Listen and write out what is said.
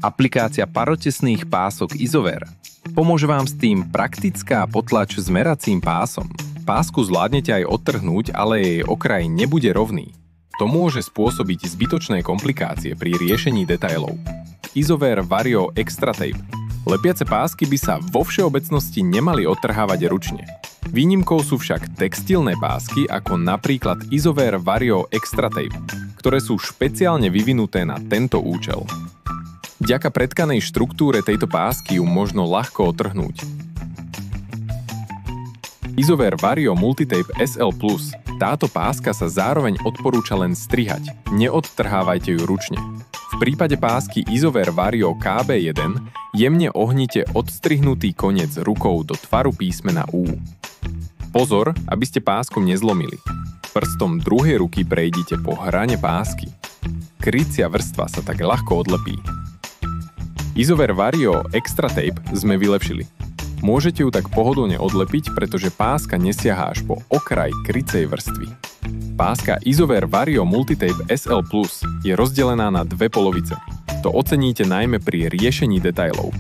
Aplikácia parotesných pások Isover pomôže vám s tým praktická potlač s meracím pásom. Pásku zvládnete aj odtrhnúť, ale jej okraj nebude rovný. To môže spôsobiť zbytočné komplikácie pri riešení detailov. Isover Vario Extra Tape. Lepiace pásky by sa vo všeobecnosti nemali odtrhávať ručne. Výnimkou sú však textilné pásky ako napríklad Isover Vario Extra Tape, ktoré sú špeciálne vyvinuté na tento účel. Vďaka pretkanej štruktúre tejto pásky ju možno ľahko odtrhnúť. Isover Vario Multitape SL+. Táto páska sa zároveň odporúča len strihať, neodtrhávajte ju ručne. V prípade pásky Isover Vario KB1 jemne ohnite odstrihnutý koniec rukou do tvaru písmena U. Pozor, aby ste pásku nezlomili. Prstom druhej ruky prejdite po hrane pásky. Krycia vrstva sa tak ľahko odlepí. Isover Vario Extra Tape sme vylepšili. Môžete ju tak pohodlne odlepiť, pretože páska nesiahá až po okraj krycej vrstvy. Páska Isover Vario Multitape SL+, je rozdelená na dve polovice. To oceníte najmä pri riešení detailov.